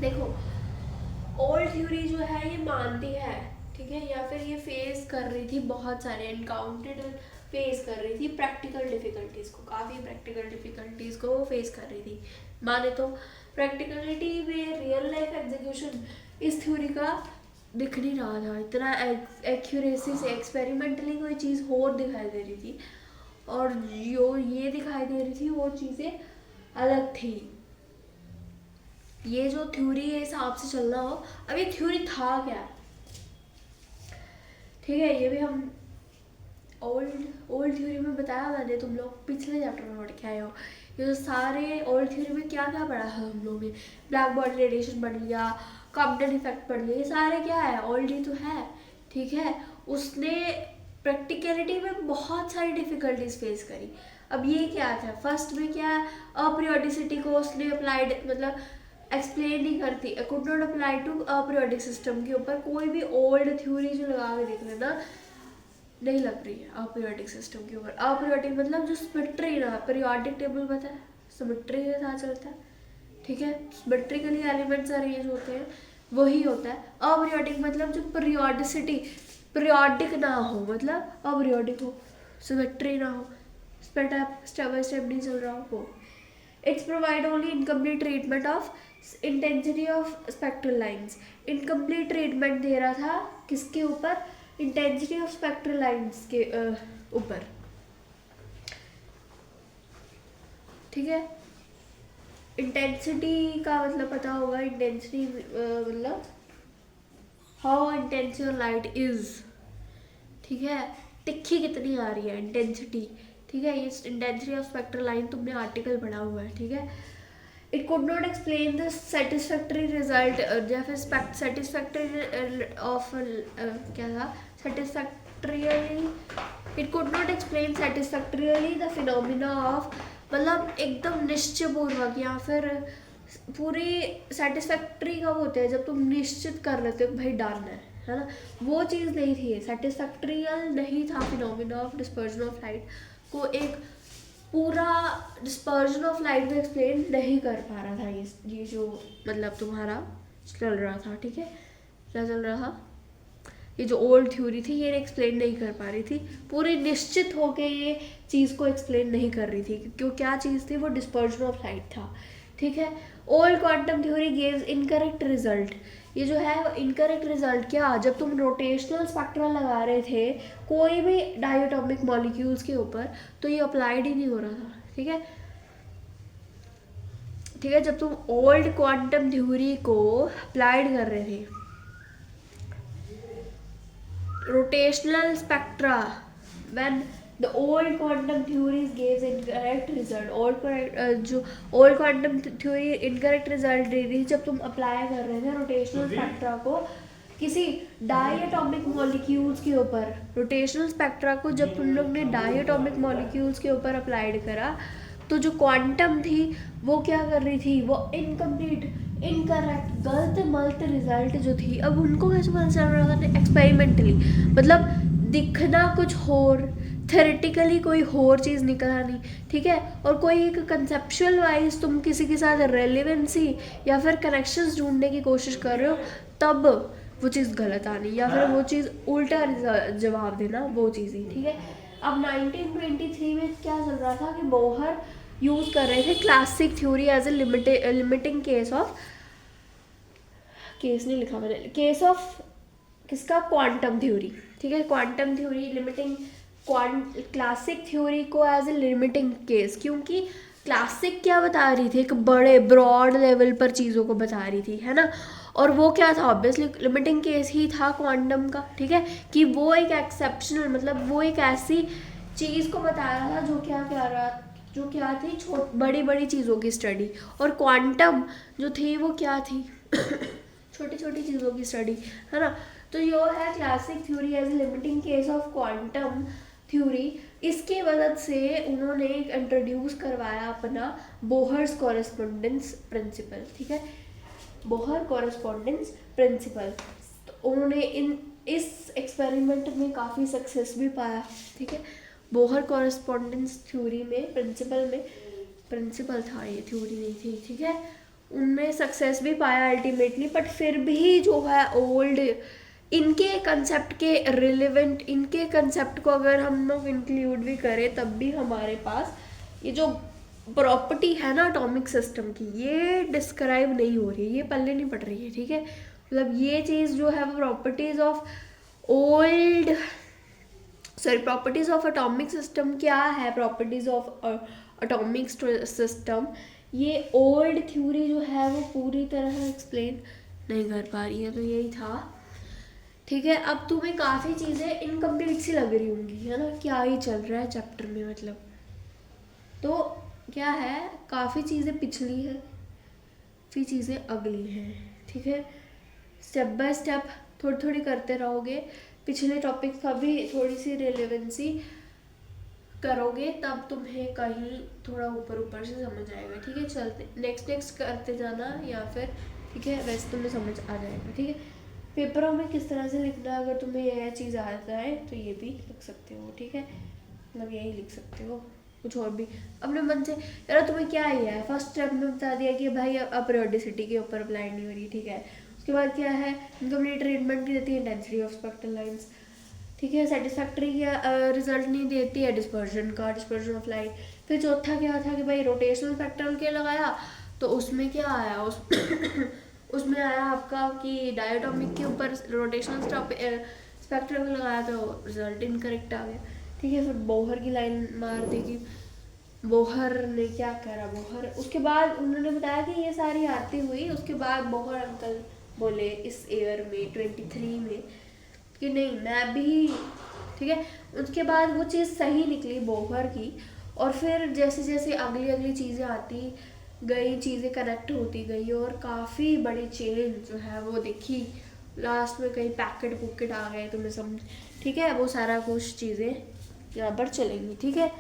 देखो, old theory जो है ये मानती है, ठीक है, या फिर ये फेस कर रही थी बहुत सारे एनकाउंटेड, फेस कर रही थी प्रैक्टिकल डिफिकल्टीज को, काफ़ी प्रैक्टिकल डिफिकल्टीज को वो फेस कर रही थी। माने तो प्रैक्टिकलिटी में रियल लाइफ एग्जीक्यूशन इस थ्योरी का दिख नहीं रहा था इतना एक्यूरेसी से, एक्सपेरिमेंटली कोई चीज़ और दिखाई दे रही थी, और जो ये दिखाई दे रही थी वो चीज़ें अलग थी। ये जो थ्योरी है हिसाब से चलना हो, अब ये थ्योरी था क्या, ठीक है, ये भी हम ओल्ड थ्योरी में बताया मैंने, तुम लोग पिछले चैप्टर में पढ़ के आए हो। ये जो सारे ओल्ड थ्योरी में क्या क्या पढ़ा है हम लोग ने, ब्लैक बॉडी रेडिएशन पढ़ लिया, कॉम्पटन इफेक्ट पढ़ लिया, ये सारे क्या है, ओल्ड ही तो है, ठीक है। उसने प्रैक्टिकलिटी में बहुत सारी डिफिकल्टीज फेस करी। अब ये क्या था, फर्स्ट में क्या, अपरियोडिसिटी को उसने अप्लाइड, मतलब एक्सप्लेन नहीं करती, could not apply to aperiodic system के ऊपर कोई भी ओल्ड थ्योरी जो लगा के देख लेना नहीं लग रही है अपरियोडिक सिस्टम के ऊपर। अपरियोडिक मतलब जो सिमेट्री ना, पीरियोडिक टेबल पता है, सिमेट्री के साथ चलता है, ठीक है, सिमेट्रिकली एलिमेंट्स अरेंज होते हैं, वही होता है। अपरियोडिक मतलब जो पीरियोडिसिटी, पीरियोडिक ना हो, मतलब अपरियोडिक हो, सिमेट्री ना हो, स्टेप बाय स्टेप नहीं चल रहा हो। It's provide only incomplete treatment of intensity of spectral lines. Incomplete treatment दे रहा था किसके ऊपर, इंटेंसिटी ऑफ स्पेक्ट्रल लाइंस के ऊपर, ठीक है। इंटेंसिटी का मतलब पता होगा, इंटेंसिटी मतलब how intense your light is, ठीक है, तिखी कितनी आ रही है इंटेंसिटी, ठीक है, ये इंटेंसिटी ऑफ स्पेक्ट्रल लाइन तुमने आर्टिकल पढ़ा हुआ है, ठीक है। It could not explain the satisfactory result, या फिर सेटिस्फैक्ट्री ऑफ क्या था, satisfactorily, it could not explain satisfactorily the phenomena of, मतलब एकदम निश्चयपूर्वक या फिर पूरी सेटिस्फैक्ट्री कब होते हैं, जब तुम निश्चित कर लेते हो भाई डन है ना, वो चीज़ नहीं थी, सेटिस्फैक्ट्रियल नहीं था phenomena of dispersion of light को, एक पूरा डिस्पर्जन ऑफ लाइट में एक्सप्लेन नहीं कर पा रहा था ये जो मतलब तुम्हारा चल रहा था, ठीक है, क्या चल रहा था, ये जो ओल्ड थ्योरी थी ये एक्सप्लेन नहीं कर पा रही थी, पूरी निश्चित होके ये चीज़ को एक्सप्लेन नहीं कर रही थी, क्यों, क्या चीज़ थी वो, डिस्पर्जन ऑफ लाइट था, ठीक है। Old quantum theory gives incorrect result, ये जो है वो इनकरेक्ट रिजल्ट क्या, जब तुम रोटेशनल स्पेक्ट्रा लगा रहे थे कोई भी डायटोमिक मॉलिक्यूल्स के ऊपर, तो ये अप्लाइड ही नहीं हो रहा था, ठीक है, ठीक है, जब तुम ओल्ड क्वांटम थ्योरी को अप्लाइड कर रहे थे rotational spectra, when the old quantum theories gives incorrect result, जो old quantum theory incorrect result दे रही, जब तुम अप्लाई कर रहे थे रोटेशनल स्पेक्ट्रा को किसी डायटोमिक मॉलिक्यूल्स के ऊपर, रोटेशनल स्पेक्ट्रा को जब तुम लोग ने डायटोमिक मॉलिक्यूल्स के ऊपर अप्लाइड करा, तो जो क्वांटम थी वो क्या कर रही थी, वो इनकम्प्लीट, इनकरेक्ट, गलत मलत रिजल्ट जो थी, अब उनको कैसे पता चल रहा था, एक्सपेरिमेंटली, मतलब दिखना कुछ और, थेरेटिकली कोई और चीज़ निकला नहीं, ठीक है, और कोई एक कंसेप्चुअल वाइज तुम किसी के साथ रेलिवेंसी या फिर कनेक्शंस ढूंढने की कोशिश कर रहे हो, तब वो चीज़ गलत आनी, या फिर वो चीज़ उल्टा जवाब देना, वो चीज़ ही, ठीक है। अब 1923 में क्या चल रहा था कि बोहर यूज़ कर रहे थे classic theory as a limiting case of, case नहीं लिखा मैंने, केस ऑफ किसका, क्वांटम थ्योरी, ठीक है, quantum theory limiting, classic theory को एज ए लिमिटिंग केस, क्योंकि क्लासिक क्या बता रही थी, एक बड़े ब्रॉड लेवल पर चीज़ों को बता रही थी, है ना, और वो क्या था, ऑब्वियसली लिमिटिंग केस ही था क्वांटम का, ठीक है, कि वो एक एक्सेप्शनल, मतलब वो एक ऐसी चीज़ को बता रहा था जो क्या कर रहा, जो क्या थी, बड़ी बड़ी चीज़ों की स्टडी, और क्वांटम जो थी वो क्या थी छोटी छोटी चीज़ों की स्टडी, है ना। तो ये है classic theory as limiting case of quantum theory. इसके मदद से उन्होंने इंट्रोड्यूस करवाया अपना बोहर्स कॉरेस्पोंडेंस प्रिंसिपल, ठीक है, बोहर कॉरेस्पोंडेंस प्रिंसिपल। तो उन्होंने इस एक्सपेरिमेंट में काफ़ी सक्सेस भी पाया, ठीक है, बोहर कॉरेस्पोंडेंस थ्योरी में, प्रिंसिपल था ये, थ्योरी नहीं थी, ठीक है, उनमें सक्सेस भी पाया अल्टीमेटली, बट फिर भी जो है ओल्ड इनके कंसेप्ट के रिलेवेंट, इनके कंसेप्ट को अगर हम लोग इंक्लूड भी करें तब भी हमारे पास ये जो प्रॉपर्टी है ना एटॉमिक सिस्टम की, ये डिस्क्राइब नहीं हो रही है, ये पल्ले नहीं पड़ रही है, ठीक है। मतलब ये चीज़ जो है वो properties of old, sorry properties of atomic system क्या है, प्रॉपर्टीज ऑफ एटॉमिक सिस्टम, ये ओल्ड थ्योरी जो है वो पूरी तरह एक्सप्लेन नहीं कर पा रही है। तो यही था, ठीक है। अब तुम्हें काफ़ी चीज़ें इनकम्प्लीट सी लग रही होंगी, है ना, क्या ही चल रहा है चैप्टर में, मतलब तो क्या है, काफ़ी चीज़ें पिछली हैं, फिर चीज़ें अगली हैं, ठीक है। स्टेप बाय स्टेप थोड़ी थोड़ी करते रहोगे, पिछले टॉपिक का भी थोड़ी सी रिलेवेंसी करोगे तब तुम्हें कहीं थोड़ा ऊपर ऊपर से समझ आएगा, ठीक है। चलते नेक्स्ट करते जाना, या फिर ठीक है वैसे तुम्हें समझ आ जाएगा, ठीक है। पेपरों में किस तरह से लिखना है, अगर तुम्हें यह चीज़ आता है तो ये भी लिख सकते हो, ठीक है। मतलब यही लिख सकते हो, कुछ और भी अपने मन से। यार तुम्हें क्या ही है, फर्स्ट स्टेप में बता दिया कि भाई अपीरियोडिसिटी के ऊपर अप्लाई नहीं हो रही, ठीक है। उसके बाद क्या है, इनकम्प्लीट ट्रीटमेंट की देती है इंटेंसिटी ऑफ स्पेक्ट्रल लाइंस, ठीक है। सेटिस्फैक्ट्री रिजल्ट नहीं देती है डिस्पर्जन का, डिस्पर्जन ऑफ लाइट। फिर चौथा क्या था कि भाई रोटेशनल स्पेक्ट्रल के लगाया तो उसमें क्या आया, उस उसमें आया आपका कि डायटोमिक के ऊपर रोटेशनल स्पेक्ट्रम लगाया तो रिजल्ट इनकरेक्ट आ गया, ठीक है। फिर बोहर की लाइन मार दी कि बोहर ने क्या करा, बोहर उसके बाद उन्होंने बताया कि ये सारी आरती हुई, उसके बाद बोहर अंकल बोले इस ईयर में 23 में कि नहीं मैं भी, ठीक है। उसके बाद वो चीज़ सही निकली बोहर की, और फिर जैसे जैसे अगली अगली चीज़ें आती गई, चीज़ें कनेक्ट होती गई, और काफ़ी बड़ी चेंज जो है वो दिखी। लास्ट में कहीं पैकेट पुकेट आ गए तुम्हें समझ, ठीक है। वो सारा कुछ चीज़ें यहाँ पर चलेंगी, ठीक है।